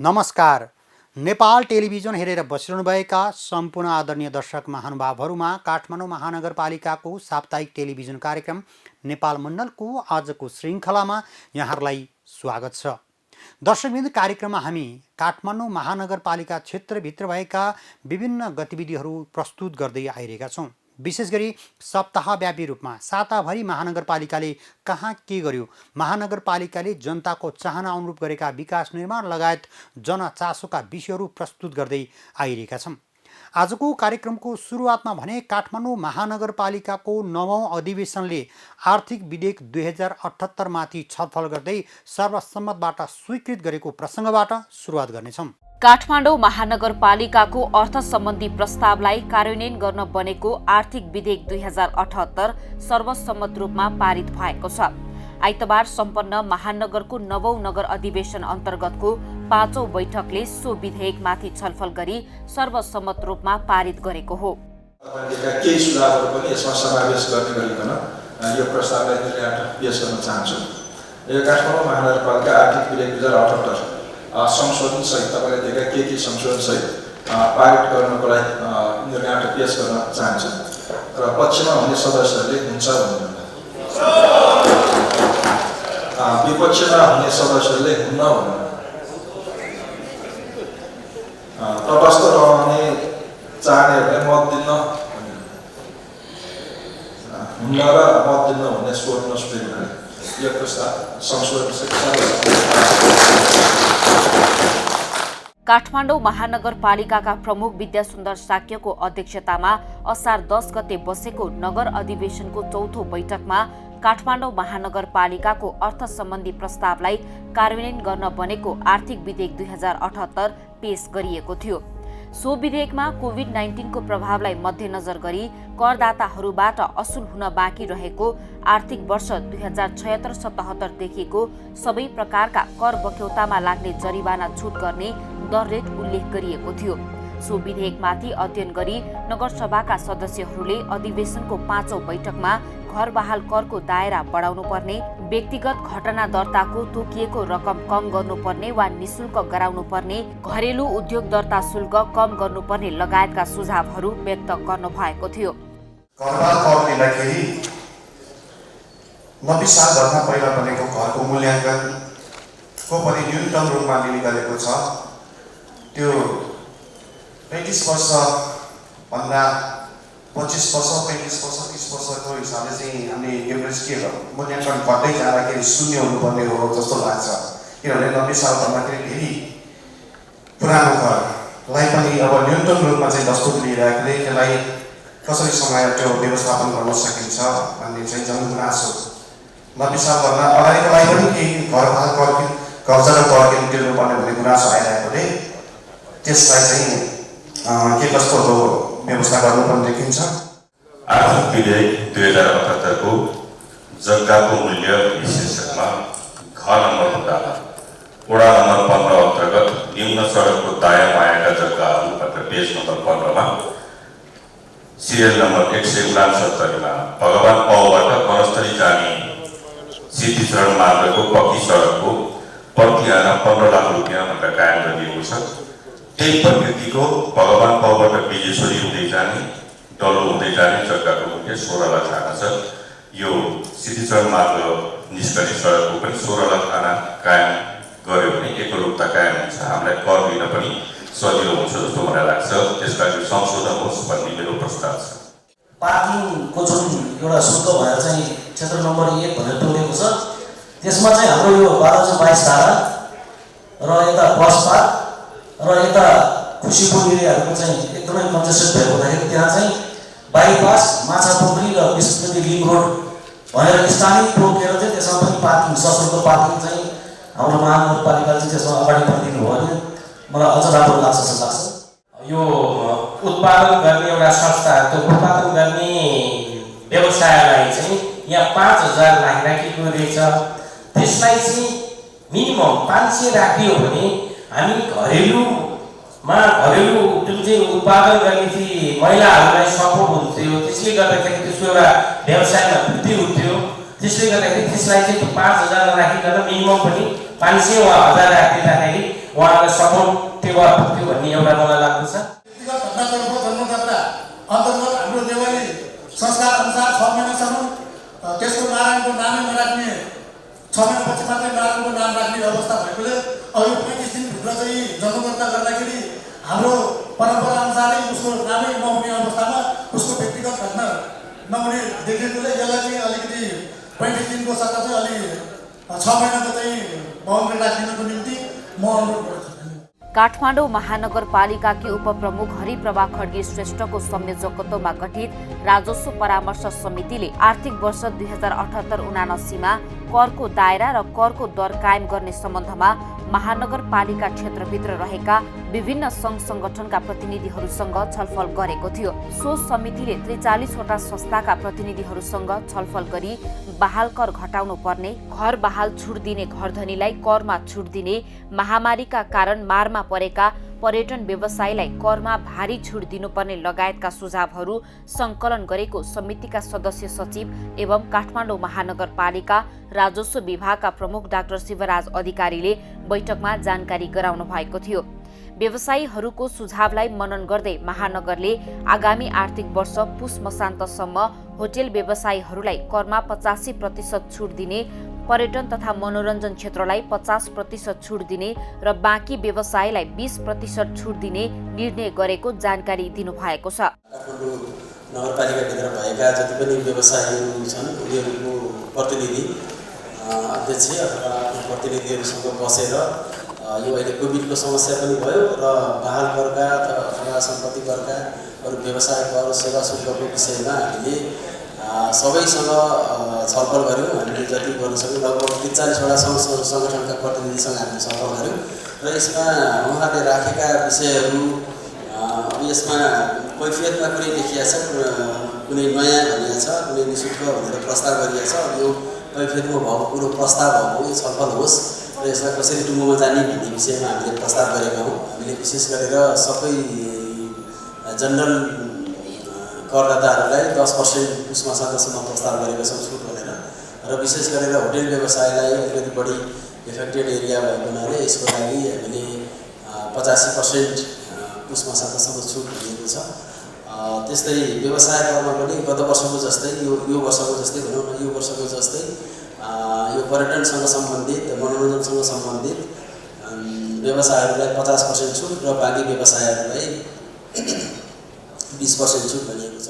नमस्कार। नेपाल टेलिभिजन हेरेर बसिरहनुभएका सम्पूर्ण आदरणीय दर्शक महानुभावहरूमा काठमाडौँ महानगरपालिकाको साप्ताहिक टेलिभिजन कार्यक्रम नेपाल मण्डलको आजको श्रृङ्खलामा यहाँहरूलाई स्वागत छ। दर्शकवृन्द, कार्यक्रममा हामी काठमाडौँ महानगरपालिका क्षेत्रभित्र भएका विभिन्न गतिविधिहरू प्रस्तुत गर्दै आइरहेका छौँ। विशेष गरी सप्ताहव्यापी रूपमा साताभरि महानगरपालिकाले कहाँ के गर्यो, महानगरपालिकाले जनताको चाहना अनुरूप गरेका विकास निर्माण लगायत जनचासोका विषयहरू प्रस्तुत गर्दै आइरहेका छौँ। आजको कार्यक्रमको सुरुवातमा भने काठमाडौँ महानगरपालिकाको 9औं अधिवेशनले आर्थिक विधेयक 2078 माथि छलफल गर्दै सर्वसम्मतबाट स्वीकृत गरेको प्रसङ्गबाट सुरुवात गर्नेछौँ। काठमाडौँ महानगरपालिकाको अर्थ सम्बन्धी प्रस्तावलाई कार्यान्वयन गर्न बनेको आर्थिक विधेयक 2078 सर्वसम्मत रूपमा पारित भएको छ। आइतबार सम्पन्न महानगरको 9औं नगर अधिवेशन अन्तर्गतको 5औं बैठकले सो विधेयकमाथि छलफल गरी सर्वसम्मत रूपमा पारित गरेको हो। केही सुझावहरू पनि यसमा समावेश गर्ने गरिकन यो प्रस्तावलाई निर्णय पेश गर्न चाहन्छु। यो काठमाडौँ महानगरपालिका आर्थिक विधेयक 2078 संशोधन सहित तपाईँले देखेका के संशोधन सहित पारित गर्नको लागि निर्णय पेश गर्न चाहन्छु र पक्षमा हुने सदस्यहरूले हुन्छ भन्नु, विपक्षमा हुने सदस्यहरूले हुन्न भन्नु, तटस्थ रहने चाहनेहरूले मत दिन हुन्न र मत दिन भन्ने स्वर नसुनेको हुनाले यो प्रस्ताव संशोधन काठमाडौँ महानगरपालिकाका प्रमुख विद्यासुन्दर साक्यको अध्यक्षतामा असार 10 गते बसेको नगर अधिवेशनको चौथो बैठकमा काठमाडौँ महानगरपालिकाको अर्थ सम्बन्धी प्रस्तावलाई कार्यान्वयन गर्न बनेको आर्थिक विधेयक 2078 पेश गरिएको थियो। सो विधेयकमा कोभिड-19 को प्रभावलाई मध्यनजर गरी करदाताहरूबाट असुल हुन बाँकी रहेको आर्थिक वर्ष 2076-77 देखिको सबै प्रकारका कर बक्यौतामा लाग्ने जरिवाना छुट गर्ने दर रेट उल्लेख गरिएको थियो। सो विधेयकमाथि अध्ययन गरी नगरसभाका सदस्यहरूले अधिवेशनको 5औं बैठकमा घर बहाल करको दायरा बढाउनु पर्ने, व्यक्तिगत घटना दर्ताको तोकिएको रकम कम गर्नुपर्ने वा निशुल्क गराउनु पर्ने, घरेलु उद्योग दर्ता शुल्क कम गर्नुपर्ने लगायतका सुझावहरू व्यक्त गर्नु भएको थियो। पहिला बनेको घरको मूल्याङ्कनको पनि न्यूनतम रूपमा लिने गरेको छ। त्यो 35 वर्ष भन्दा 25 वर्ष, 35 वर्ष, 30 वर्षको हिसाबले चाहिँ हामीले एभरेज के मूल्याङ्कन घट्दै जाँदाखेरि शून्य हुनुपर्ने हो जस्तो लाग्छ। किनभने 90 साल भन्दाखेरि फेरि पुरानो घरलाई पनि अब न्यूनतम रूपमा चाहिँ दस्तुर लिइराख्दै त्यसलाई कसरी समय त्यो व्यवस्थापन गर्न सकिन्छ भन्ने चाहिँ जनगुनासो। 90 सालभन्दा अगाडिको लागि पनि केही घर कब्जा र कर तिर्नुपर्ने भन्ने गुनासो आइरहेकोले त्यसलाई चाहिँ के कस्तो व्यवस्था गर्नुपर्ने देखिन्छ। आर्थिक विधेयक 2078 को जग्गाको मूल्य विशेषकमा घर नम्बर हुँदा वडा नम्बर 15 अन्तर्गत निम्न सडकको दायाँ बायाँका जग्गाहरूबाट पेज नम्बर 15 मा सिरियल नम्बर 169 मा भगवान पाउबाट वनस्थली जाने सिद्धिचरण मार्गको पक्की सडकको प्रति आना 15 लाख रुपियाँ भनेर कायम गरिएको छ। त्यही प्रकृतिको भगवान पाउबाट विजेश्वरी हुँदै जाने, डल्लो हुँदै जाने जग्गाको मूल्य 16 लाख आना छ। यो सिद्धिचरण मार्ग निस्कने सडकको पनि 16 लाख आना कायम गर्यो भने एकरूपता कायम हुन्छ। हामीलाई कर दिन पनि सजिलो हुन्छ जस्तो मलाई लाग्छ। त्यसलाई संशोधन होस् भन्ने मेरो प्रस्ताव छ। पार्किङको जुन एउटा शुल्क भएर चाहिँ क्षेत्र नम्बर 1 भनेर तोडेको छ, त्यसमा चाहिँ हाम्रो यो 1222 धारा र यता बस पार्क र यता खुसीपुर एरियाहरूको चाहिँ एकदमै कन्जेस्टेड भएको हुँदाखेरि त्यहाँ चाहिँ बाइपास, माछापोखरी र विष्णुपति लिङ्क रोड भनेर स्थानीय तोकेर चाहिँ त्यसमा पनि पार्किङ, सशुल्क पार्किङ चाहिँ हाम्रो महानगरपालिकाले चाहिँ त्यसमा अगाडि बढिदिनु भयो भने मलाई अझ राम्रो लाग्छ जस्तो लाग्छ। यो उत्पादन गर्ने एउटा संस्था, त्यो उत्पादन गर्ने व्यवसायलाई चाहिँ यहाँ 5000 लाख राखिएको रहेछ। त्यसलाई चाहिँ मिनिमम 500 राखियो भने हामी घरेलु जुन चाहिँ उत्पादन गर्ने चाहिँ महिलाहरूलाई सपोर्ट हुन्थ्यो। त्यसले गर्दाखेरि त्यसको एउटा व्यवसायमा वृद्धि हुन्थ्यो। त्यसले गर्दाखेरि त्यसलाई चाहिँ 5000 राखिकन मिनिमम पनि 500 वा 1000 राखिदिँदाखेरि उहाँलाई सपोर्ट टेवा पुग्थ्यो भन्ने एउटा मलाई लाग्दछ। व्यक्तिगत घटनातर्फ जन्मकर्ता अन्तर्गत हाम्रो नेवारी संस्कार अनुसार 6 महिनासम्म त्यसको नारायणको नामै नराख्ने, 6 महिनापछि मात्रै नारायणको नाम राख्ने अवस्था भएकोले अब यो 35 दिनभित्र चाहिँ जन्मकर्ता गर्दाखेरि हाम्रो परम्परा अनुसारै उसको नामै नहुने अवस्थामा उसको व्यक्तिगत घटना नहुने देखिएकोले यसलाई चाहिँ अलिकति 35 दिनको सट्टा चाहिँ अलि 6 महिनाको चाहिँ बाउन्ड्री राखिदिनको निम्ति म अनुरोध गर्छु। काठमाडौँ महानगरपालिकाकी उपप्रमुख हरिप्रभा खड्गे श्रेष्ठको संयोजकत्वमा गठित राजस्व परामर्श समितिले आर्थिक वर्ष 2078-79 करको दायरा र करको दर कायम गर्ने सम्बन्धमा महानगरपालिका क्षेत्रभित्र रहेका विभिन्न सङ्घ संगठनका प्रतिनिधिहरूसँग छलफल गरेको थियो। सो समितिले 43वटा संस्थाका प्रतिनिधिहरूसँग छलफल गरी बहाल कर घटाउनु पर्ने, घर बहाल छुट दिने घरधनीलाई करमा छुट दिने, महामारीका कारण मारमा परेका पर्यटन व्यवसायीलाई करमा भारी छुट दिनुपर्ने लगायतका सुझावहरू संकलन गरेको समितिका सदस्य सचिव एवं काठमाडौँ महानगरपालिका राजस्व विभागका प्रमुख डाक्टर शिवराज अधिकारीले बैठकमा जानकारी गराउनु भएको थियो। व्यवसायीहरूको सुझावलाई मनन गर्दै महानगरले आगामी आर्थिक वर्ष पुस मसान्तसम्म होटेल व्यवसायीहरूलाई करमा 85% छुट दिने, पर्यटन तथा मनोरञ्जन क्षेत्रलाई 50% छुट दिने र बाँकी व्यवसायलाई 20% छुट दिने निर्णय गरेको जानकारी दिनुभएको छ। काठमाडौँ नगरपालिकाभित्र भएका जति पनि व्यवसायीहरू छन् उनीहरूको प्रतिनिधि अध्यक्ष अथवा प्रतिनिधिहरूसँग बसेर यो अहिले कोभिडको समस्या पनि भयो र बहाल करका अथवा सम्पत्ति करका अरू व्यवसाय कर सेवा शुल्कको विषयमा हामीले सबैसँग छलफल गऱ्यौँ। हामीले जति गर्न सक्यौँ लगभग 43वटा सङ्गठनका प्रतिनिधिसँग हामीले छलफल गऱ्यौँ र यसमा उहाँले राखेका विषयहरू यसमा कैफियतमा कुनै लेखिया छ, कुनै नयाँ भनिएको छ, कुनै निःशुल्क भनेर प्रस्ताव गरिएको छ। अब यो कैफियतमा भएको कुरो प्रस्ताव भएको यो छलफल होस् र यसलाई कसरी टुङ्गोमा जाने भन्ने विषयमा हामीले प्रस्ताव गरेका हौँ। हामीले विशेष गरेर सबै जनरल करदाताहरूलाई 10% पुस मसान्तसम्म प्रस्ताव गरेका छौँ छुट भनेर, र विशेष गरेर होटेल व्यवसायलाई अलिकति बढी इफेक्टेड एरिया भएको हुनाले यसको लागि हामीले 85% पुस मसान्तसम्म छुट दिएको छ। त्यस्तै व्यवसाय करमा पनि गत वर्षको जस्तै यो वर्षको जस्तै भनौँ न, यो वर्षको जस्तै यो पर्यटनसँग सम्बन्धित मनोरञ्जनसँग सम्बन्धित व्यवसायहरूलाई 50% छुट र बाँकी व्यवसायहरूलाई 20% छुट भनिएको छ।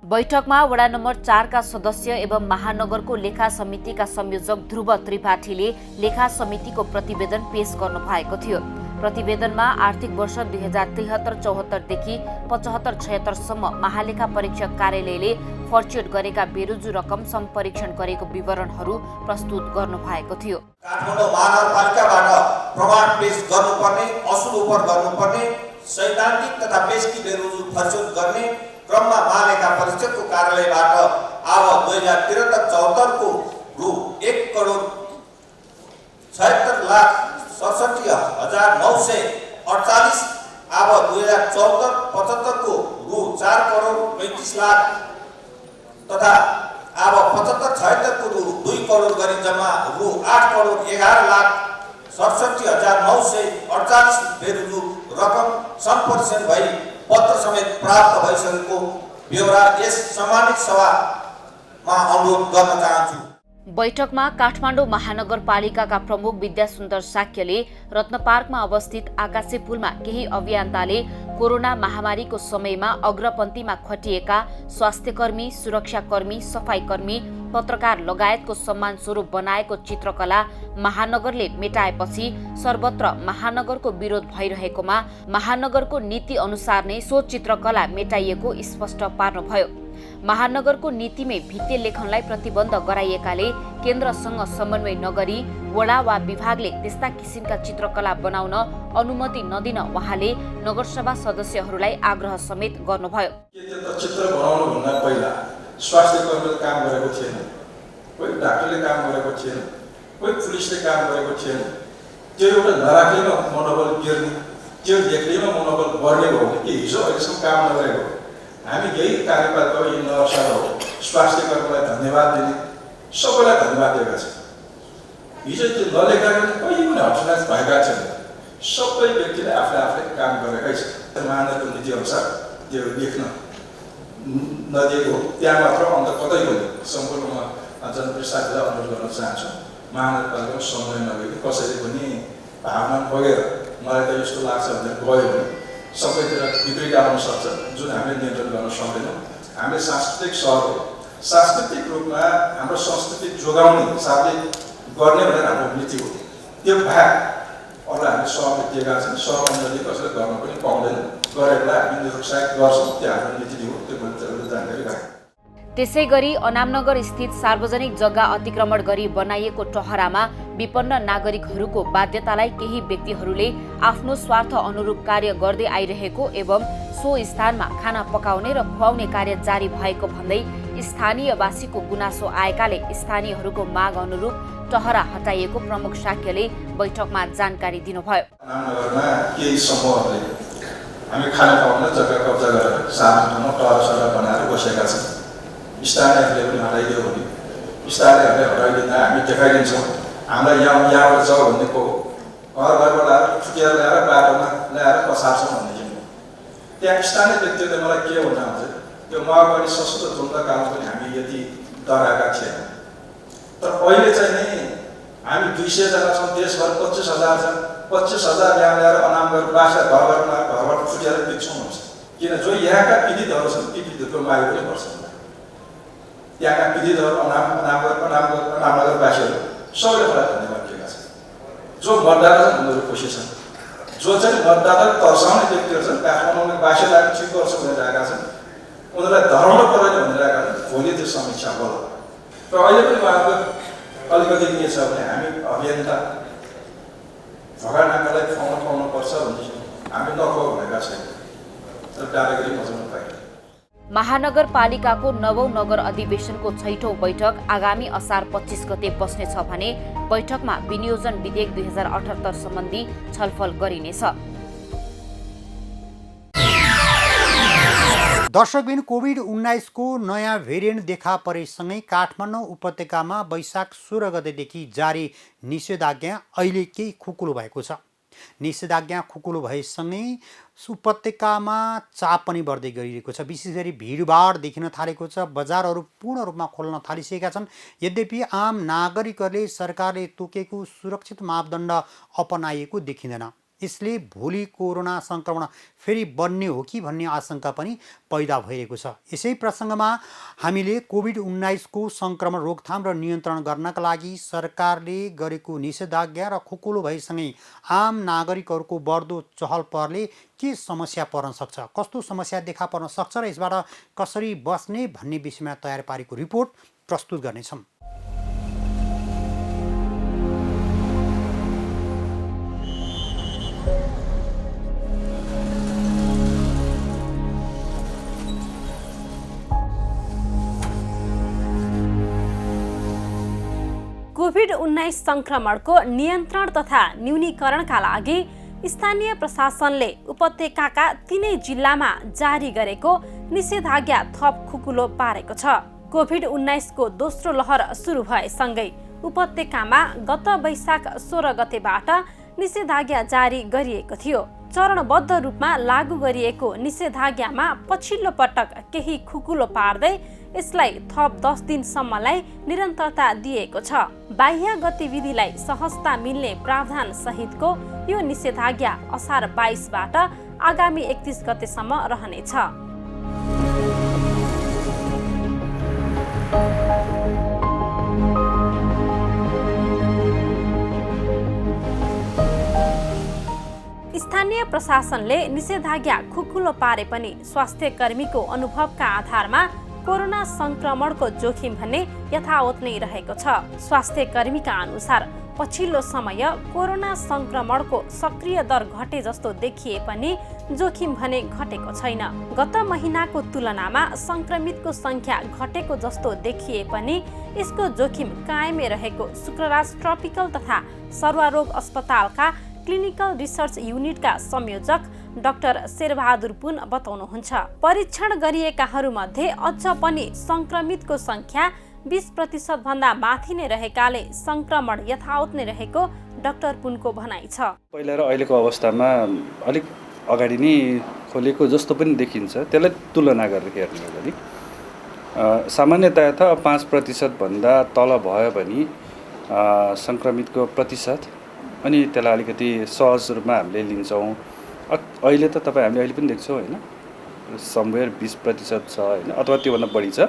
बैठकमा वडा नम्बर 4 का सदस्य एवं महानगरको लेखा समितिका संयोजक ध्रुव त्रिपाठीले लेखा समितिको प्रतिवेदन पेश गर्नु भएको थियो। प्रतिवेदनमा आर्थिक वर्ष 2073-74 देखि 75-76 सम्म महालेखा परीक्षक कार्यालयले फर्च्युट गरेका बेरोजु रकम सम्परीक्षण गरेको विवरणहरू प्रस्तुत गर्नु भएको थियो। काठमाडौँ महानगरपालिकाबाट प्रमाण पेश गर्नुपर्ने, असुल उपर गर्नुपर्ने, सैद्धान्तिक तथा पेशकी बेरोजु फर्च्युट गर्ने क्रममा महालेखा परीक्षकको कार्यालयबाट अब 2073-74 को रु 1,76,67,948 अब 2074-75 को रु 4,35,00,000 तथा अब 75-76 को रु 2 करोड गरी जम्मा रु 8,11,67,948 बेरोजु रकम सम्परीक्षण भई पत्र समेत प्राप्त भइसकेको ब्यौरा यस सम्मानित सभामा अनुरोध गर्न चाहन्छु। बैठकमा काठमाडौँ महानगरपालिकाका प्रमुख विद्यासुन्दर साक्यले रत्नपार्कमा अवस्थित आकाशे पुलमा केही अभियन्ताले कोरोना महामारीको समयमा अग्रपन्थीमा खटिएका स्वास्थ्यकर्मी, सुरक्षाकर्मी, सफाईकर्मी, पत्रकार लगायतको सम्मान स्वरूप बनाएको चित्रकला महानगरले मेटाएपछि सर्वत्र महानगरको विरोध भइरहेकोमा महानगरको नीति अनुसार नै सो चित्रकला मेटाइएको स्पष्ट पार्नुभयो। महानगरको नीतिमै भित्ते लेखनलाई प्रतिबन्ध गराइएकाले केन्द्रसँग समन्वय नगरी वडा वा विभागले त्यस्ता किसिमका चित्रकला बनाउन अनुमति नदिन उहाँले नगरसभा सदस्यहरूलाई आग्रह समेत गर्नुभयो। चित्र बनाउनु भन्दा पहिला स्वास्थ्य कर्मीले काम गरेको थिएन, कोही डाक्टरले काम गरेको थिएन, कोही पुलिसले काम गरेको थिएन। त्यो एउटा नराख्दैमा मनोबल गिर्ने, त्यो देख्दैमा मनोबल बढ्ने भयो भने के हिजो अहिलेसम्म काम नगरेको। हामी यही कार्यपालिका यही नगरसभा हो, स्वास्थ्य कर्मीलाई धन्यवाद दिने, सबैलाई धन्यवाद दिएका छौँ। हिजो त्यो नलेख्दा पनि कहिले पनि हटलास भएका छैन। सबै व्यक्तिले आफूले काम गरेकै छ। महानगरको नीतिअनुसार त्यो लेख्न नदिएको त्यहाँ मात्र अन्त कतै पनि सम्पूर्ण जनप्रतिनिधिलाई अनुरोध गर्न चाहन्छु, महानगरपालिकामा समन्वय नगरी कसैले पनि भावना बगेर मलाई त यस्तो लाग्छ भनेर गयो भने सबैतिर विपरीत आउन सक्छ, जुन हामीले नियन्त्रण गर्न सक्दैनौँ। हामीले सांस्कृतिक सहर हो, सांस्कृतिक रूपमा हाम्रो संस्कृति जोगाउने हिसाबले गर्ने भनेर हाम्रो नीति हो। त्यो बाहेक अरू हामीले सहरले दिएका छन्, सहरले कसैले गर्न पनि पाउँदैन, गरेकोलाई हामी निरुत्साहित गर्छौँ, त्यो हाम्रो नीति हो। त्यो पनि जानकारी राखेँ। त्यसैगरी अनामनगर स्थित सार्वजनिक जग्गा अतिक्रमण गरी बनाइएको टहरामा विपन्न नागरिकहरूको बाध्यतालाई केही व्यक्तिहरूले आफ्नो स्वार्थ अनुरूप कार्य गर्दै आइरहेको एवं सो स्थानमा खाना पकाउने र खुवाउने कार्य जारी भएको भन्दै स्थानीयवासीको गुनासो आएकाले स्थानीयहरूको माग अनुरूप टहरा हटाइएको प्रमुख शाक्यले बैठकमा जानकारी दिनुभयो। अनामनगरमा केही समूहहरूले हामी खाना पकाउन जग्गा कब्जा गरेर सानो ठाउँमा टहरा बनाएर बसेका छन्। स्थानीयहरूले पनि हटाइदियो भने स्थानीयहरूले हटाइदिँदा हामी देखाइदिन्छौँ हामीलाई यहाँबाट जाऊ भन्ने को घरबाट आएर फुटेर ल्याएर बाटोमा ल्याएर पसार्छौँ भन्ने त्यहाँ स्थानीय व्यक्तिहरूले मलाई के भन्दा हुन्छ, त्यो माओवादी सशस्त्र द्वन्द्वकालमा पनि हामी यति डराएका थिएनौँ, तर अहिले चाहिँ नि हामी 200 जना छौँ, देशभर 25,000 छ, 25,000 यहाँ ल्याएर अनामगर बासा घरबाट फुटेर बेच्छौँ भन्छ। किन जो यहाँका पीडितहरू छन् ती पीडितको माग पनि पर्छ। त्यहाँका पीडितहरू अनामनगरवासीहरू सबैले मलाई धन्यवाद दिएका छन्। जो मतदाता छन् उनीहरू खुसी छन्, जो चाहिँ मतदाता तर्साउने व्यक्तिहरू छन् काठमाडौँमा बासीलाई ठिक गर्छु भनेर आएका छन्, उनीहरूलाई धराउनु परेन भनेर आएका छन्, भोलि त्यो समीक्षा होला। र अहिले पनि उहाँको अलिकति के छ भने हामी अभियन्ता भगानाकालाई खुवाउन पाउनुपर्छ भन्ने हामी नखुवाउ भनेका छैन, तर डाँडागरी बजाउनु पाइन्छ। महानगरपालिकाको 9औं नगर अधिवेशनको 6औं बैठक आगामी असार 25 गते बस्नेछ भने बैठकमा विनियोजन विधेयक 2078 सम्बन्धी छलफल गरिनेछ। दर्शकबिन कोभिड-19 को नयाँ भेरिएन्ट देखा परेसँगै काठमाडौँ उपत्यकामा वैशाख 16 गतेदेखि जारी निषेधाज्ञा अहिले केही खुकुलो भएको छ। निषेधाज्ञा खुकुलो भएसँगै उपत्यकामा चाप पनि बढ्दै गइरहेको छ। विशेष गरी भिडभाड देखिन थालेको छ, बजारहरू पूर्ण रूपमा खोल्न थालिसकेका छन्। यद्यपि आम नागरिकहरूले सरकारले तोकेको सुरक्षित मापदण्ड अपनाइएको देखिँदैन। यसले भोलि कोरोना संक्रमण फेरि बढ्ने हो कि भन्ने आशंका पनि पैदा भइरहेको छ। यसै प्रसङ्गमा हामीले कोभिड-19 को संक्रमण रोकथाम र नियन्त्रण गर्नका लागि सरकारले गरेको निषेधाज्ञा र खुकुलो भएसँगै आम नागरिकहरूको बढ्दो चहल पहलले के समस्या पर्न सक्छ, कस्तो समस्या देखा पर्न सक्छ र यसबाट कसरी बस्ने भन्ने विषयमा तयार पारेको रिपोर्ट प्रस्तुत गर्नेछौँ। कोभिड-19 संक्रमणको नियन्त्रण तथा न्यूनीकरणका लागि स्थानीय प्रशासनले उपत्यकाका 3 जिल्लामा जारी गरेको निषेधाज्ञा थप खुकुलो पारेको छ। कोभिड-19 को दोस्रो लहर सुरु भएसँगै उपत्यकामा गत वैशाख 16 गतेबाट निषेधाज्ञा जारी गरिएको थियो। चरणबद्ध रूपमा लागू गरिएको निषेधाज्ञामा पछिल्लो पटक केही खुकुलो पार्दै यसलाई थप 10 दिनसम्मलाई निरन्तरता दिएको छ। बाह्य गतिविधिलाई सहजता मिल्ने प्रावधान सहितको यो निषेधाज्ञा असार 22 बाट आगामी 31 गतेसम्म रहनेछ। स्थानीय प्रशासनले निषेधाज्ञा खुकुलो पारे पनि स्वास्थ्य कर्मीको अनुभवका आधारमा कोरोना संक्रमणको जोखिम भने यथावत नै रहेको छ। स्वास्थ्य कर्मीका अनुसार पछिल्लो समय कोरोना संक्रमणको सक्रिय दर घटे जस्तो देखिए पनि जोखिम भने घटेको छैन। गत महिनाको तुलनामा संक्रमितको संख्या घटेको जस्तो देखिए पनि यसको जोखिम कायमै रहेको शुक्रराज ट्रपिकल तथा सर्वरोग अस्पतालका क्लिनिकल रिसर्च युनिटका संयोजक डाक्टर शेरबहादुर पुन बताउनुहुन्छ। परीक्षण गरिएकाहरूमध्ये अझ पनि संक्रमितको संख्या 20% भन्दा माथि नै रहेकाले संक्रमण यथावत नै रहेको डाक्टर पुनको भनाइ छ। पहिला र अहिलेको अवस्थामा अलिक अगाडि नै खोलेको जस्तो पनि देखिन्छ। त्यसलाई तुलना गरेर हेर्नु हो भने सामान्यतया त 5% भन्दा तल भयो भने संक्रमितको प्रतिशत अनि त्यसलाई अलिकति सहज रूपमा हामीले लिन्छौँ। अहिले त हामीले अहिले पनि देख्छौँ होइन, समवेयर 20% छ होइन, अथवा त्योभन्दा बढी छ।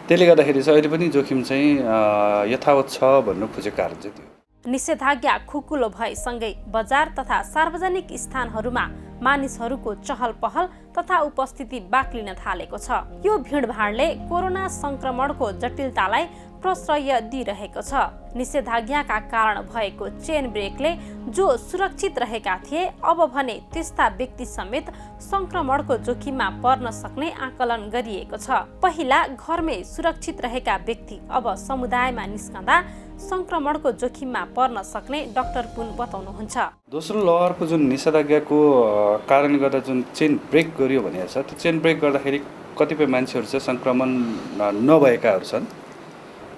त्यसले गर्दाखेरि चाहिँ अहिले पनि जोखिम चाहिँ यथावत छ भन्नु खोजेको कारण चाहिँ त्यो। निषेधाज्ञा खुकुलो भएसँगै बजार तथा सार्वजनिक स्थानहरूमा मानिसहरूको चहल पहल तथा उपस्थिति बाक्लिन थालेको छ। यो भिडभाडले कोरोना संक्रमणको जटिलतालाई प्रश्रय दिइरहेको छ। निषेधाज्ञाका कारण भएको चेन ब्रेकले जो सुरक्षित रहेका थिए, अब भने त्यस्ता व्यक्ति समेत संक्रमणको जोखिममा पर्न सक्ने आकलन गरिएको छ। पहिला घरमै सुरक्षित रहेका व्यक्ति अब समुदायमा निस्कँदा संक्रमणको जोखिममा पर्न सक्ने डाक्टर पुन बताउनुहुन्छ। दोस्रो लहरको जुन निषेधाज्ञाको कारणले गर्दा जुन चेन ब्रेक गरियो भनेको छ, त्यो चेन ब्रेक गर्दाखेरि कतिपय मान्छेहरू चाहिँ संक्रमण नभएकाहरू छन्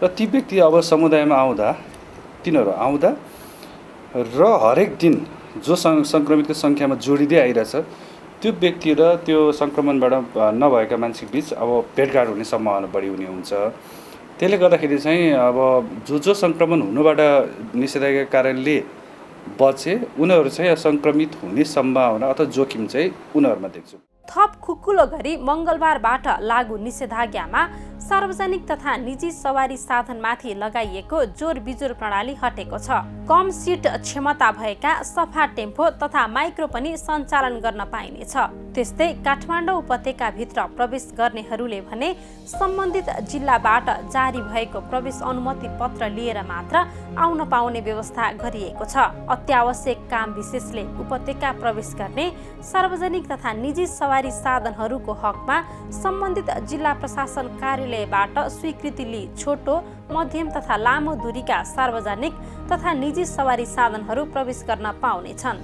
र ती व्यक्ति अब समुदायमा आउँदा तिनीहरू आउँदा र हरेक दिन जो संक्रमितको सङ्ख्यामा जोडिँदै आइरहेछ त्यो व्यक्ति र त्यो संक्रमणबाट नभएका मान्छे बीच अब भेटघाट हुने सम्भावना बढी हुने हुन्छ। त्यसले गर्दाखेरि चाहिँ अब जो संक्रमण हुनुबाट निषेधाज्ञाका कारणले बचे उनीहरू चाहिँ संक्रमित हुने सम्भावना अथवा जोखिम चाहिँ उनीहरूमा देख्छु। थप खुकुलो गरी मङ्गलबारबाट लागू निषेधाज्ञामा सार्वजनिक तथा निजी सवारी साधनमाथि लगाइएको जोर बिजोर प्रणाली हटेको छ। कम सिट क्षमता भएका सफा टेम्पो तथा माइक्रो पनि सञ्चालन गर्न पाइनेछ। त्यस्तै काठमाडौँ उपत्यकाभित्र प्रवेश गर्नेहरूले भने सम्बन्धित जिल्लाबाट जारी भएको प्रवेश अनुमति पत्र लिएर मात्र आउन पाउने व्यवस्था गरिएको छ। अत्यावश्यक काम विशेषले उपत्यका प्रवेश गर्ने सार्वजनिक तथा निजी सवारी साधनहरूको हकमा सम्बन्धित जिल्ला प्रशासन कार्यालयबाट स्वीकृति लिई छोटो, मध्यम तथा लामो दूरीका सार्वजनिक तथा निजी सवारी साधनहरू प्रवेश गर्न पाउनेछन्।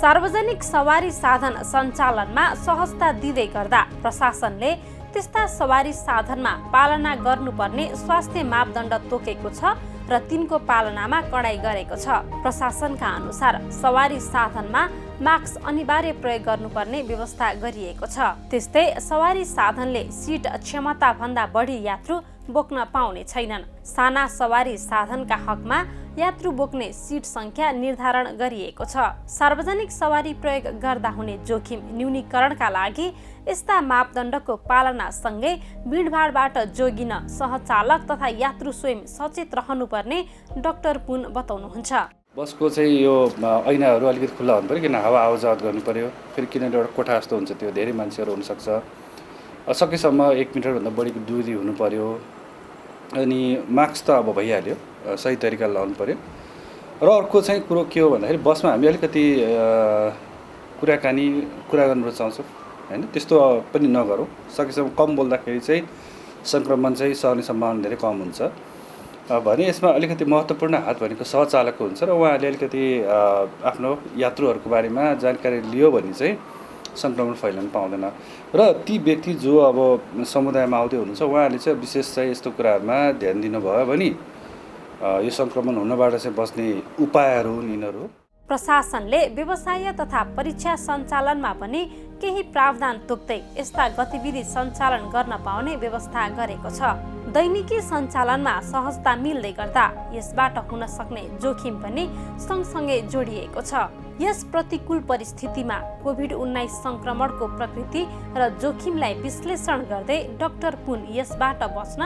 सार्वजनिक सवारी साधन सञ्चालनमा सहजता दिँदै गर्दा प्रशासनले त्यस्ता सवारी साधनमा पालना गर्नुपर्ने स्वास्थ्य मापदण्ड तोकेको छ र तिनको पालनामा कडाई गरेको छ। प्रशासनका अनुसार सवारी साधनमा मास्क अनिवार्य प्रयोग गर्नुपर्ने व्यवस्था गरिएको छ। त्यस्तै सवारी साधनले सिट क्षमता भन्दा बढी यात्रु बोक्न पाउने छैनन्। साना सवारी साधनका हकमा यात्रु बोक्ने सिट संख्या निर्धारण गरिएको छ। सार्वजनिक सवारी प्रयोग गर्दा हुने जोखिम न्यूनीकरणका लागि यस्ता मापदण्डको पालना सँगै भिडभाडबाट जोगिन सहचालक तथा यात्रु स्वयं सचेत रहनुपर्ने डाक्टर पुन बताउनुहुन्छ। बसको चाहिँ यो ऐनाहरू अलिकति खुल्ला हुनु पऱ्यो, किन हावा आवाजावत गर्नु पऱ्यो। फेरि किनभने एउटा कोठा जस्तो हुन्छ, त्यो धेरै मान्छेहरू हुनसक्छ। सकेसम्म 1 मिटरभन्दा बढीको दूरी हुनु पऱ्यो। अनि मास्क त अब भइहाल्यो, सही तरिकाले लाउनु पऱ्यो। र अर्को चाहिँ कुरो के हो भन्दाखेरि बसमा हामी अलिकति कुरा गर्न रुचाउँछौँ होइन, त्यस्तो पनि नगरौँ। सकेसम्म कम बोल्दाखेरि चाहिँ सङ्क्रमण चाहिँ सर्ने सम्भावना धेरै कम हुन्छ भने यसमा अलिकति महत्त्वपूर्ण हात भनेको सहचालकको हुन्छ र उहाँहरूले अलिकति आफ्नो यात्रुहरूको बारेमा जानकारी लियो भने चाहिँ सङ्क्रमण फैलन पाउँदैन। र ती व्यक्ति जो अब समुदायमा आउँदै हुनुहुन्छ उहाँहरूले चाहिँ विशेष चाहिँ यस्तो कुराहरूमा ध्यान दिनुभयो भने यो सङ्क्रमण हुनबाट चाहिँ बच्ने उपायहरू यिनीहरू। प्रशासनले व्यवसाय तथा परीक्षा सञ्चालनमा पनि केही प्रावधान तोक्दै यस्ता गतिविधि सञ्चालन गर्न पाउने व्यवस्था गरेको छ। दैनिकी सञ्चालनमा सहजता मिल्दै गर्दा यसबाट हुन सक्ने जोखिम पनि सँगसँगै जोडिएको छ। यस प्रतिकूल परिस्थितिमा कोभिड-19 संक्रमणको प्रकृति र जोखिमलाई विश्लेषण गर्दै डाक्टर पुन यसबाट बच्न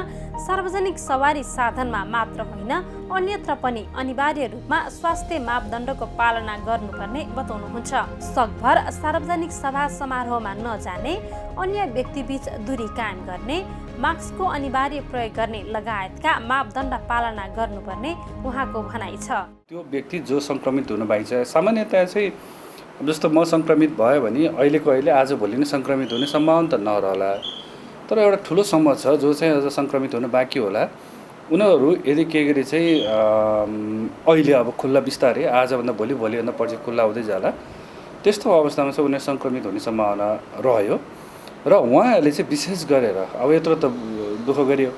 सार्वजनिक सवारी साधनमा मात्र होइन अन्यत्र पनि अनिवार्य रूपमा स्वास्थ्य मापदण्डको पालना गर्नुपर्ने बताउनुहुन्छ। सकभर सार्वजनिक सभा समारोहमा नजाने, अन्य व्यक्तिबीच दूरी कायम गर्ने, मास्कको अनिवार्य प्रयोग गर्ने लगायतका मापदण्ड पालना गर्नुपर्ने उहाँको भनाइ छ। त्यो व्यक्ति जो सङ्क्रमित हुनु भएको छ, सामान्यतया चाहिँ जस्तो म सङ्क्रमित भयो भने अहिले आजभोलि नै सङ्क्रमित हुने सम्भावना त नरहला। तर एउटा ठुलो समूह छ जो चाहिँ अझ सङ्क्रमित हुनु बाँकी होला। उनीहरू यदि के गरी चाहिँ अहिले अब खुल्ला बिस्तारै आजभन्दा भोलिभन्दा पछि खुल्ला हुँदै जाला। त्यस्तो अवस्थामा चाहिँ उनीहरू सङ्क्रमित हुने सम्भावना रह्यो र उहाँहरूले चाहिँ विशेष गरेर अब यत्रो त दुःख गरियो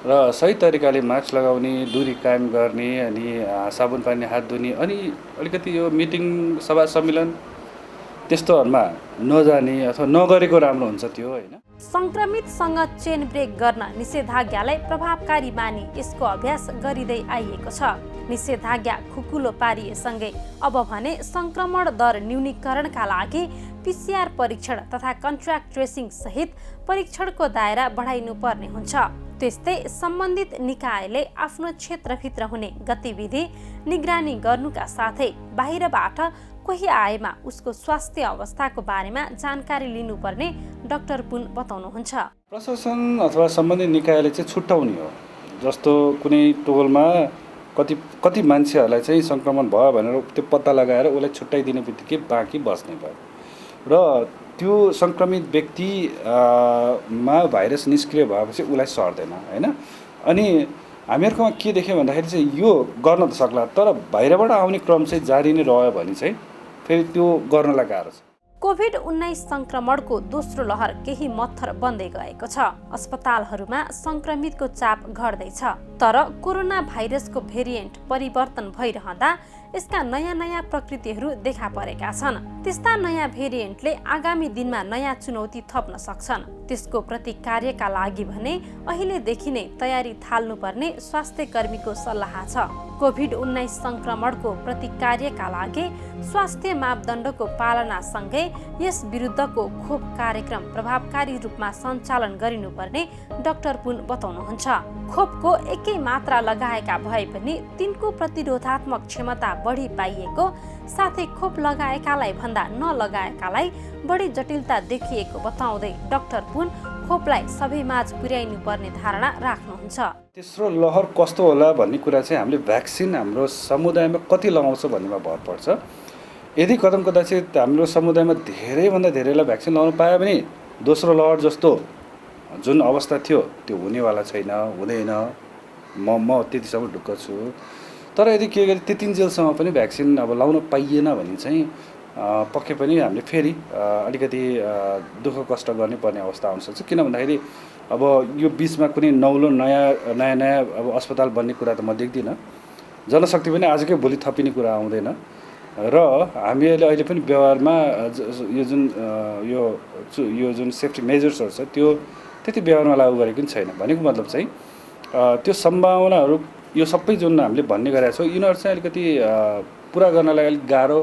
र सही तरिकाले मास्क लगाउने, दूरी कायम गर्ने, अनि साबुन पानीले हात धुने, अनि अलिकति यो मिटिङ सभा सम्मेलन त्यस्तोहरूमा नजाने अथवा नगरेको राम्रो हुन्छ त्यो होइन। सङ्क्रमितसँग चेन ब्रेक गर्न निषेधाज्ञालाई प्रभावकारी मानी यसको अभ्यास गरिँदै आइएको छ। निषेधाज्ञा खुकुलो पारिएसँगै अब भने सङ्क्रमण दर न्यूनीकरणका लागि PCR परीक्षण तथा कन्ट्र्याक्ट ट्रेसिङ सहित परीक्षणको दायरा बढाइनुपर्ने हुन्छ। त्यस्तै सम्बन्धित निकायले आफ्नो क्षेत्रभित्र हुने गतिविधि निगरानी गर्नुका साथै बाहिरबाट कोही आएमा उसको स्वास्थ्य अवस्थाको बारेमा जानकारी लिनुपर्ने डाक्टर पुन बताउनुहुन्छ। प्रशासन अथवा सम्बन्धित निकायले चाहिँ छुट्याउने हो। जस्तो कुनै टोलमा कति मान्छेहरूलाई चाहिँ सङ्क्रमण भयो भनेर त्यो पत्ता लगाएर उसलाई छुट्याइदिने बित्तिकै बाँकी बस्ने भयो र त्यो सङ्क्रमित व्यक्ति मा भाइरस निष्क्रिय भएपछि उसलाई सर्दैन होइन। अनि हामीहरूकोमा के देख्यो भन्दाखेरि चाहिँ यो गर्न त सक्ला, तर बाहिरबाट आउने क्रम चाहिँ जारी नै रह्यो भने चाहिँ फेरि त्यो गर्नलाई गाह्रो छ। कोभिड-19 सङ्क्रमणको दोस्रो लहर केही मत्थर बन्दै गएको छ। अस्पतालहरूमा सङ्क्रमितको चाप घट्दैछ, तर कोरोना भाइरसको भेरिएन्ट परिवर्तन भइरहँदा यसका नयाँ प्रकृतिहरू देखा परेका छन्। त्यस्ता नयाँ भेरिएन्टले आगामी दिनमा नयाँ चुनौती थप्न सक्छन्। त्यसको प्रतिकार्यका लागि भने अहिलेदेखि नै तयारी थाल्नुपर्ने स्वास्थ्य कर्मीको सल्लाह छ। कोभिड-19 सङ्क्रमणको प्रतिकार्यका लागि स्वास्थ्य मापदण्डको पालनासँगै यस विरुद्धको खोप कार्यक्रम प्रभावकारी रूपमा सञ्चालन गरिनुपर्ने डाक्टर पुन बताउनुहुन्छ। खोपको एकै मात्रा लगाएका भए पनि तिनको प्रतिरोधात्मक क्षमता बढी पाइएको साथै खोप लगाएकालाई भन्दा नलगाएकालाई बढी जटिलता देखिएको बताउँदै डाक्टर पुन खोपलाई सबैमाझ पुर्याइनु पर्ने धारणा राख्नुहुन्छ। तेस्रो लहर कस्तो होला भन्ने कुरा चाहिँ हामीले भ्याक्सिन हाम्रो समुदायमा कति लगाउँछ भन्नेमा भर पर्छ। यदि कदा चाहिँ हाम्रो समुदायमा धेरैभन्दा धेरैलाई भ्याक्सिन लगाउनु पायो भने दोस्रो लहर जस्तो जुन अवस्था थियो त्यो हुनेवाला छैन, हुँदैन। म त्यतिसम्म ढुक्क छु। तर यदि के गरी त्यतिन्जेलसम्म पनि भ्याक्सिन अब लगाउन पाइएन भने चाहिँ पक्कै पनि हामीले फेरि अलिकति दुःख कष्ट गर्नै पर्ने अवस्था आउन सक्छ। किन भन्दाखेरि अब यो बिचमा कुनै नौलो नयाँ अब अस्पताल बन्ने कुरा त म देख्दिनँ। जनशक्ति पनि आजकै भोलि थपिने कुरा आउँदैन र हामीले अहिले पनि व्यवहारमा यो जुन सेफ्टी मेजर्सहरू छ त्यो त्यति व्यवहारमा लागू गरेको पनि छैन। भनेको मतलब चाहिँ त्यो सम्भावनाहरू यो सबै जुन हामीले भन्ने गरेका छौँ यिनीहरू चाहिँ अलिकति पुरा गर्नलाई अलिक गाह्रो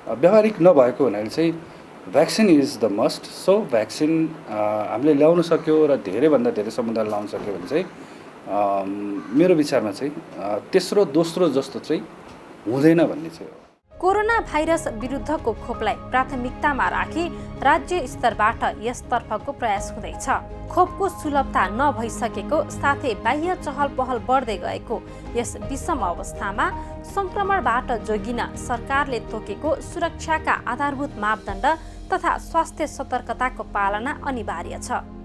व्यावहारिक नभएको हुनाले चाहिँ vaccine is the must. So vaccine हामीले ल्याउन सक्यो र धेरैभन्दा धेरै समुदायले लाउन सक्यो भने चाहिँ मेरो विचारमा चाहिँ तेस्रो दोस्रो जस्तो चाहिँ हुँदैन भन्ने चाहिँ हो। कोरोना भाइरस विरुद्धको खोपलाई प्राथमिकतामा राखी राज्य स्तरबाट यसतर्फको प्रयास हुँदैछ। खोपको सुलभता नभइसकेको साथै बाह्य चहल पहल बढ्दै गएको यस विषम अवस्थामा सङ्क्रमणबाट जोगिन सरकारले तोकेको सुरक्षाका आधारभूत मापदण्ड तथा स्वास्थ्य सतर्कताको पालना अनिवार्य छ।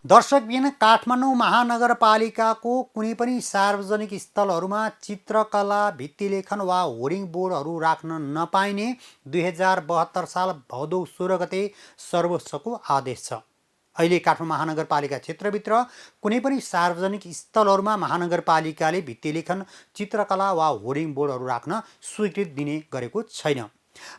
दर्शकबिन काठमाडौँ महानगरपालिकाको कुनै पनि सार्वजनिक स्थलहरूमा चित्रकला, भित्तिलेखन वा होर्डिङ बोर्डहरू राख्न नपाइने 2072 साल भदौ 16 गते सर्वोच्चको आदेश छ। अहिले काठमाडौँ महानगरपालिका क्षेत्रभित्र कुनै पनि सार्वजनिक स्थलहरूमा महानगरपालिकाले भित्तिलेखन, चित्रकला वा होर्डिङ बोर्डहरू राख्न स्वीकृति दिने गरेको छैन।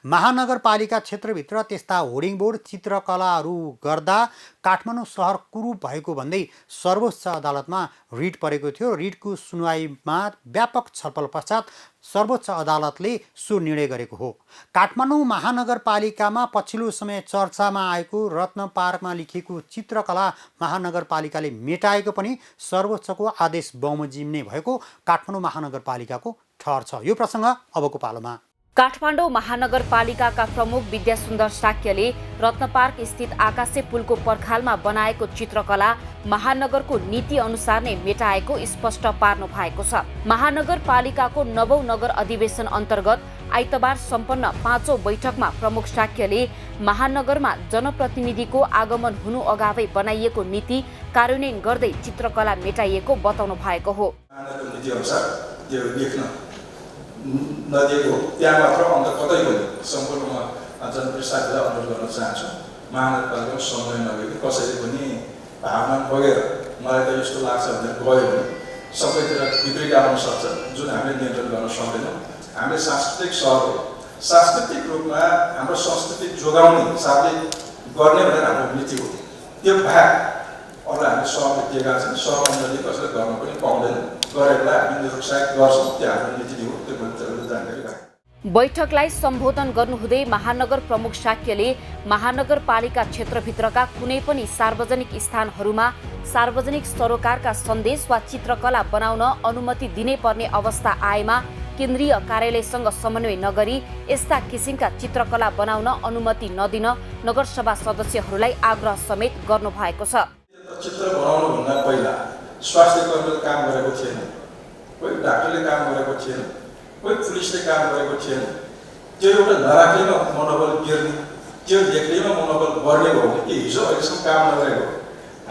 महानगरपालिका क्षेत्रभित्र त्यस्ता होर्डिङ बोर्ड, चित्रकलाहरू गर्दा काठमाडौँ सहर कुरूप भएको भन्दै सर्वोच्च अदालतमा रिट परेको थियो। रिटको सुनवाईमा व्यापक छलफल पश्चात सर्वोच्च अदालतले सो निर्णय गरेको हो। काठमाडौँ महानगरपालिकामा पछिल्लो समय चर्चामा आएको रत्न पार्कमा लेखिएको चित्रकला महानगरपालिकाले मेटाएको पनि सर्वोच्चको आदेश बमोजिम नै भएको काठमाडौँ महानगरपालिकाको ठहर छ। यो प्रसङ्ग अबको पालोमा। काठमाडौँ महानगरपालिकाका प्रमुख विद्यासुन्दर साक्यले रत्नपार्क स्थित आकाशे पुलको पर्खालमा बनाएको चित्रकला महानगरको नीति अनुसार नै मेटाएको स्पष्ट पार्नु भएको छ। महानगरपालिकाको 9औं नगर अधिवेशन अन्तर्गत आइतबार सम्पन्न 5औं बैठकमा प्रमुख साक्यले महानगरमा जनप्रतिनिधिको आगमन हुनु अगावै बनाइएको नीति कार्यान्वयन गर्दै चित्रकला मेटाइएको बताउनु भएको हो। नदिएको त्यहाँ मात्र अन्त कतै पनि सम्पूर्ण जनप्रिय साथीलाई अनुरोध गर्न चाहन्छु महानगरपालिकामा समय नगरी कसैले पनि भावना बगेर मलाई त यस्तो लाग्छ भनेर गयो भने सबैतिर बिग्रिक आउन सक्छ जुन हामीले नियन्त्रण गर्न सक्दैनौँ। हामीले सांस्कृतिक सहर हो, सांस्कृतिक रूपमा हाम्रो संस्कृति जोगाउने हिसाबले गर्ने भनेर हाम्रो नीति हो। त्यो भाग अब हामीले सहरमा दिएका छन्, सहरमा उनीहरूले कसैले गर्न पनि पाउँदैन, गरेरलाई हामी निरुत्साहित गर्छौँ। त्यो हाम्रो नीति हो, त्यो मैले जानकारी राखेँ। बैठकलाई सम्बोधन गर्नुहुँदै महानगर प्रमुख शाक्यले महानगरपालिका क्षेत्रभित्रका कुनै पनि सार्वजनिक स्थानहरूमा सार्वजनिक सरोकारका सन्देश वा चित्रकला बनाउन अनुमति दिनै पर्ने अवस्था आएमा केन्द्रीय कार्यालयसँग समन्वय नगरी यस्ता किसिमका चित्रकला बनाउन अनुमति नदिन नगरसभा सदस्यहरूलाई आग्रह समेत गर्नुभएको छ। चित्र बनाउनुभन्दा पहिला स्वास्थ्य कर्मीले काम गरेको थिएन, कोही डाक्टरले काम गरेको थिएन, कोही पुलिसले काम गरेको थिएन। त्यो एउटा नराख्दैमा मनोबल गिर्ने, त्यो देख्दैमा मनोबल बढ्ने हो भने कि हिजो अहिलेसम्म काम नगरेको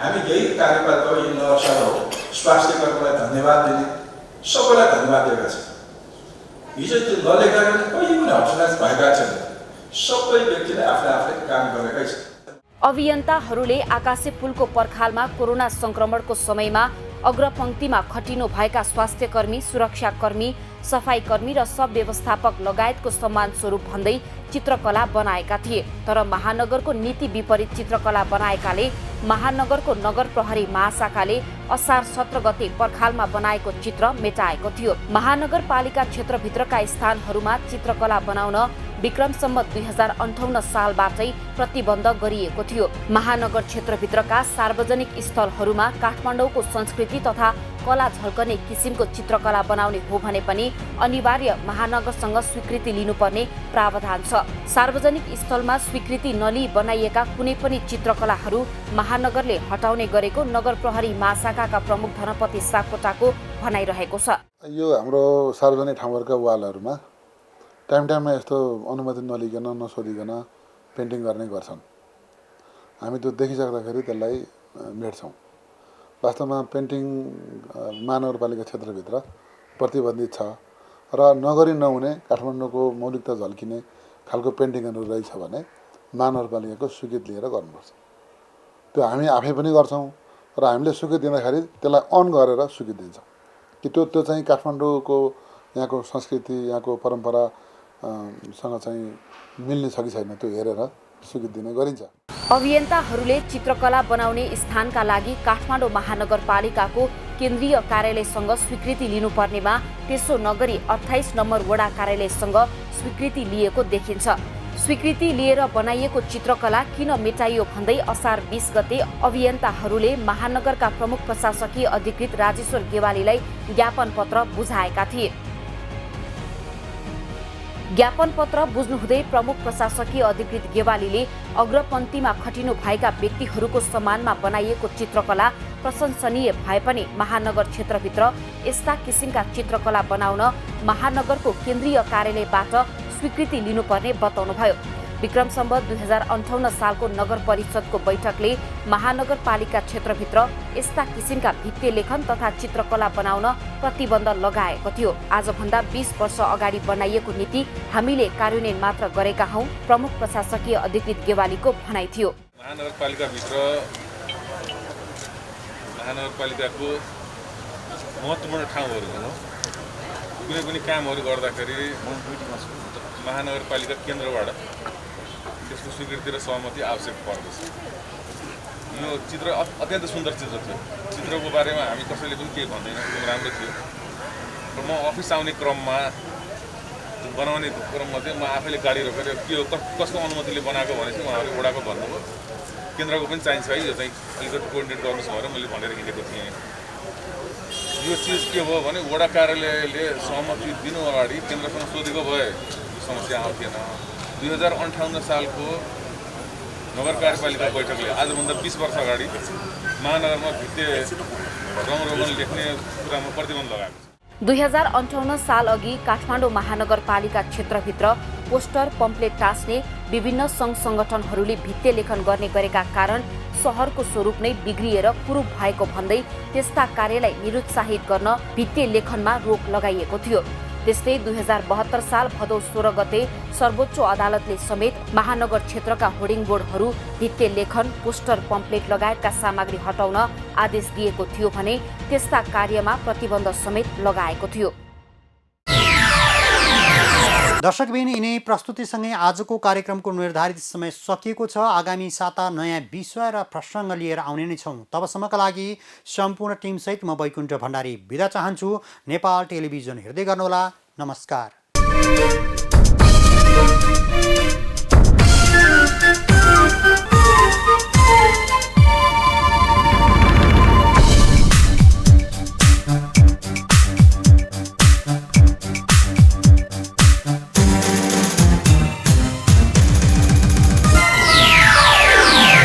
हामी यही कार्यपालिका हो, यही नगरसभा हो, स्वास्थ्य कर्मीलाई धन्यवाद दिने, सबैलाई धन्यवाद दिएका छन्। हिजो त्यो नलेख्दा पनि कहिले पनि हताश भएका छैन, सबै व्यक्तिले आफूले काम गरेकै छन्। अभियन्ताहरूले आकाशे पुलको पर्खालमा कोरोना संक्रमणको समयमा अग्रपङ्क्तिमा खटिनु भएका स्वास्थ्यकर्मी, सुरक्षाकर्मी, सफाईकर्मी र सब व्यवस्थापक लगायतको सम्मान स्वरूप भन्दै चित्रकला बनाएका थिए। तर महानगरको नीति विपरीत चित्रकला बनाएकाले महानगरको नगर प्रहरी महाशाखाले असार 17 गते पर्खालमा बनाएको चित्र मेटाएको थियो। महानगरपालिका क्षेत्रभित्रका स्थानहरूमा चित्रकला बनाउन विक्रम सम्वत 2058 सालबाटै प्रतिबन्ध गरिएको थियो। महानगर क्षेत्रभित्रका सार्वजनिक स्थलहरूमा काठमाडौँको संस्कृति तथा कला झल्कने किसिमको चित्रकला बनाउने हो भने पनि अनिवार्य महानगरसँग स्वीकृति लिनुपर्ने प्रावधान छ। सार्वजनिक स्थलमा स्वीकृति नलिई बनाइएका कुनै पनि चित्रकलाहरू महानगरले हटाउने गरेको नगर प्रहरी महाशाखाका प्रमुख धनपति सापकोटाको भनाइरहेको छ। यो हाम्रो सार्वजनिक ठाउँहरूका वालहरूमा टाइममा यस्तो अनुमति नलिकन नसोधिकन पेन्टिङ गर्ने गर्छन्। हामी त्यो देखिसक्दाखेरि त्यसलाई मेट्छौँ। वास्तवमा पेन्टिङ महानगरपालिका क्षेत्रभित्र प्रतिबन्धित छ र नगरी नहुने काठमाडौँको मौलिकता झल्किने खालको पेन्टिङहरू रहेछ भने महानगरपालिकाको स्वीकृति लिएर गर्नुपर्छ। त्यो हामी आफै पनि गर्छौँ र हामीले स्वीकृति दिँदाखेरि त्यसलाई अन गरेर स्वीकृति दिन्छौँ कि त्यो चाहिँ काठमाडौँको यहाँको संस्कृति, यहाँको परम्परा सँग चाहिँ मिल्ने छ कि छैन त्यो हेरेर स्वीकृति दिने गरिन्छ। अभियन्ताहरूले चित्रकला बनाउने स्थानका लागि काठमाडौँ महानगरपालिकाको केन्द्रीय कार्यालयसँग स्वीकृति लिनुपर्नेमा त्यसो नगरी 28 नम्बर वडा कार्यालयसँग स्वीकृति लिएको देखिन्छ। स्वीकृति लिएर बनाइएको चित्रकला किन मेटाइयो भन्दै असार 20 गते अभियन्ताहरूले महानगरका प्रमुख प्रशासकीय अधिकृत राजेश्वर गेवालीलाई ज्ञापन पत्र बुझाएका थिए। ज्ञापन पत्र बुझ्नुहुँदै प्रमुख प्रशासकीय अधिकृत गेवालीले अग्रपन्थीमा खटिनु भएका व्यक्तिहरूको सम्मानमा बनाइएको चित्रकला प्रशंसनीय भए पनि महानगर क्षेत्रभित्र यस्ता किसिमका चित्रकला बनाउन महानगरको केन्द्रीय कार्यालयबाट स्वीकृति लिनुपर्ने बताउनुभयो। विक्रम सम्वत 2058 सालको नगर परिषदको बैठकले महानगरपालिका क्षेत्रभित्र यस्ता किसिमका भित्ते लेखन तथा चित्रकला बनाउन प्रतिबन्ध लगाएको थियो। आजभन्दा 20 वर्ष अगाडि बनाइएको नीति हामीले कार्यान्वयन मात्र गरेका हौं, प्रमुख प्रशासकीय अधिकृत गेवालीको भनाइ थियो। महानगरपालिकाभित्र महानगरपालिकाको महत्त्वपूर्ण ठाउँहरू कुनै पनि कामहरू गर्दाखेरि महानगरपालिका केन्द्रबाट त्यसको स्वीकृति र सहमति आवश्यक पर्दछ। यो चित्र अत्यन्त सुन्दर चित्र थियो। चित्रको बारेमा हामी कसैले पनि केही भन्दैन, एकदम राम्रो थियो। र म अफिस आउने क्रममा बनाउने क्रममा चाहिँ म आफैले गाडी रोकेर के हो कसको अनुमतिले बनाएको भनेपछि उहाँहरूले वडाको भन्नुभयो, केन्द्रको पनि चाहिन्छ है, यो चाहिँ अलिकति कोअर्डिनेट गर्नुहोस् भनेर मैले भनेर हिँडेको थिएँ। यो चिज के भयो भने वडा कार्यालयले सहमति दिनु अगाडि केन्द्रसँग सोधेको भए समस्या आउँथेन। 2058 सालको नगर कार्यपालिका बैठकले आजभन्दा 20 वर्ष अगाडि महानगरमा भित्ते रङरोगन लेख्ने कुरामा प्रतिबन्ध लगाएको छ। 2058 साल अघि काठमाडौँ महानगरपालिका क्षेत्रभित्र पोस्टर पम्पलेट टाँस्ने विभिन्न सङ्घ सङ्गठनहरूले भित्ते लेखन गर्ने गरेका कारण सहरको स्वरूप नै बिग्रिएर कुरूप भएको भन्दै त्यस्ता कार्यलाई निरुत्साहित गर्न भित्ते लेखनमा रोक लगाइएको थियो। त्यस्तै 2072 साल भदौ 16 गते सर्वोच्च अदालतले समेत महानगर क्षेत्रका होर्डिङ बोर्डहरू, भित्ते लेखन, पोस्टर, पम्पलेट लगायतका सामग्री हटाउन आदेश दिएको थियो भने त्यस्ता कार्यमा प्रतिबन्ध समेत लगाएको थियो। दर्शकबिन यिनै प्रस्तुतिसँगै आजको कार्यक्रमको निर्धारित समय सकिएको छ। आगामी साता नयाँ विषय र प्रसङ्ग लिएर आउने नै छौँ। तबसम्मका लागि सम्पूर्ण टिमसहित म वैकुण्ठ भण्डारी बिदा चाहन्छु। नेपाल टेलिभिजन हेर्दै गर्नुहोला। नमस्कार।